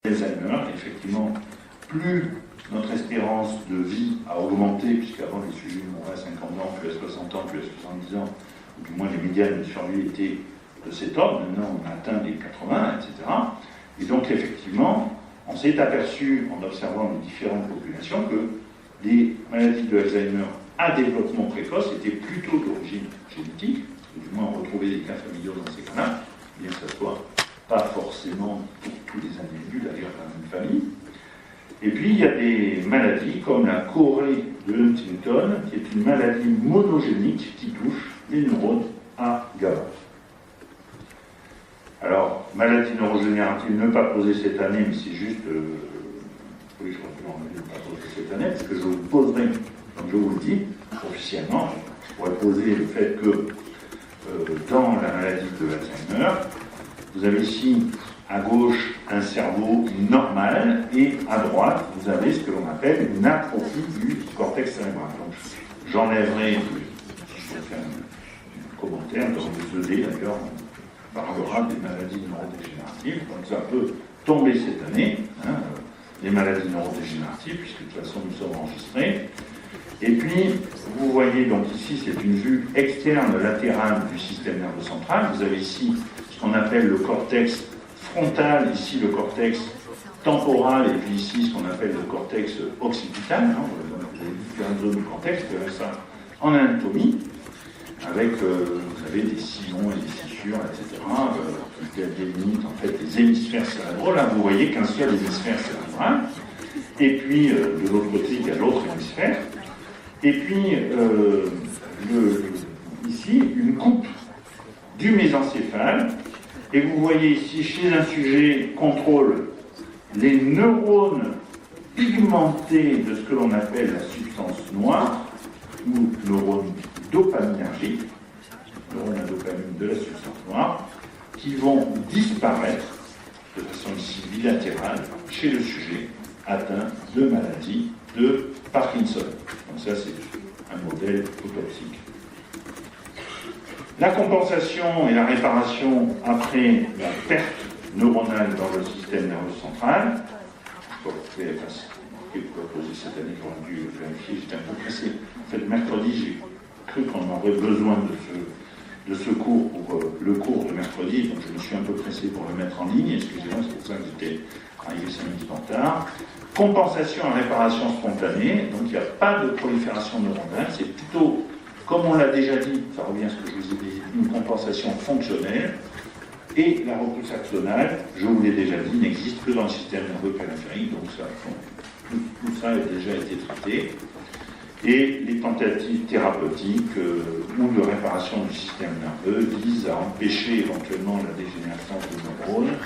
Alzheimer. Effectivement, plus notre espérance de vie a augmenté, puisqu'avant les sujets mouraient à 50 ans, puis à 60 ans, puis à 70 ans, ou du moins les médianes de survie étaient de cet ordre. Maintenant, on a atteint les 80, etc. Et donc, effectivement, on s'est aperçu, en observant les différentes populations, que les maladies de Alzheimer à développement précoce étaient plutôt d'origine génétique, ou du moins on retrouvait des cas familiaux dans ces cas-là, bien que ce ne soit pas forcément pour tous les individus d'ailleurs dans la même famille. Et puis il y a des maladies comme la chorée de Huntington, qui est une maladie monogénique qui touche les neurones à GABA. Alors, maladie neurogénérative ne pas posée cette année, mais c'est juste... oui, je crois que ne pas poser cette année, parce que je vous poserai, comme je vous le dis, officiellement, je pourrais poser le fait que dans la maladie de Alzheimer, vous avez ici à gauche un cerveau normal et à droite vous avez ce que l'on appelle une atrophie du cortex cérébral. Donc j'enlèverai, si je peux faire un commentaire dans les ED d'ailleurs, on parlera des maladies neurodégénératives, donc ça peut tomber cette année, les maladies neurodégénératives, puisque de toute façon nous sommes enregistrés. Et puis, vous voyez, donc ici, c'est une vue externe latérale du système nerveux central. Vous avez ici ce qu'on appelle le cortex frontal, ici le cortex temporal, et puis ici ce qu'on appelle le cortex occipital. Vous avez différentes zones du cortex, vous verrez ça en anatomie, avec, vous avez des sillons et des fissures, etc. Qui délimitent en fait les hémisphères cérébraux. Là, vous voyez qu'un seul hémisphère cérébral. Et puis, de l'autre côté, il y a l'autre hémisphère. Et puis, ici, une coupe du mésencéphale. Et vous voyez ici, chez un sujet contrôle, les neurones pigmentés de ce que l'on appelle la substance noire, ou neurones dopaminergiques, neurones à dopamine de la substance noire, qui vont disparaître de façon ici bilatérale chez le sujet atteint de maladie de Parkinson. Donc ça, c'est un modèle autopsique. La compensation et la réparation après la perte neuronale dans le système nerveux central, je vais poser cette année, j'aurais dû vérifier, j'étais un peu pressé. En fait, mercredi, j'ai cru qu'on aurait besoin de ce cours pour le cours de mercredi, donc je me suis un peu pressé pour le mettre en ligne, excusez-moi, c'est pour ça que j'étais arrivé 5 minutes en retard. Compensation et réparation spontanée, donc il n'y a pas de prolifération neuronale, c'est plutôt, comme on l'a déjà dit, ça revient à ce que je vous ai dit, une compensation fonctionnelle, et la repousse axonale, je vous l'ai déjà dit, n'existe que dans le système nerveux périphérique, donc ça, tout ça a déjà été traité. Et les tentatives thérapeutiques ou de réparation du système nerveux visent à empêcher éventuellement la dégénérescence des neurones,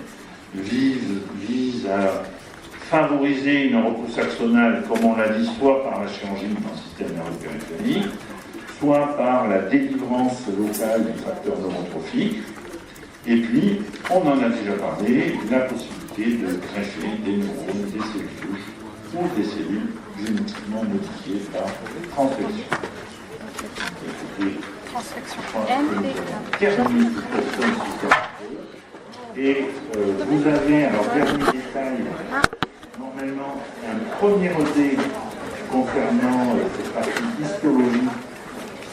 visent à favoriser une repousse axonale, comme on l'a dit, soit par la chirurgie dans le système nerveux périphérique, soit par la délivrance locale du facteur neurotrophique. Et puis, on en a déjà parlé, la possibilité de greffer des neurones, des cellules souches ou des cellules génétiquement modifiées par transfection. Et vous avez, alors dernier détail, normalement un premier ED concernant cette partie histologique,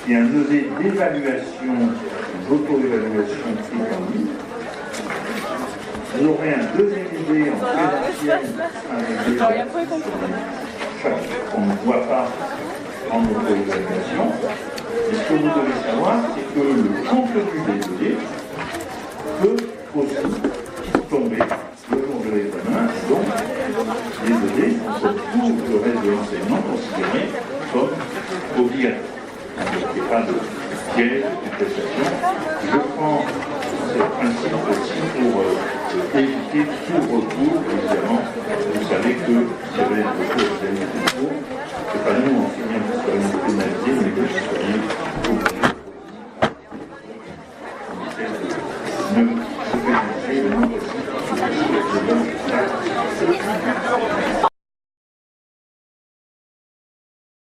qui est un ED d'évaluation, d'auto-évaluation économique. Vous aurez un deuxième ED en présentiel avec qu'on ne voit pas en auto-évaluation. Et ce que vous devez savoir, c'est que le contenu des ED peut aussi tomber le jour de l'examen, et donc les ED sont pour tout le reste de l'enseignement considérés comme obligatoires. Donc il n'y a pas de piège, de contestation. Je prends ce principe aussi pour éviter tout recours, évidemment. Vous savez que si vous avez un recours, vous avez un recours. Ce n'est pas nous, enseignants, qui serons pénalisés, mais vous qui serez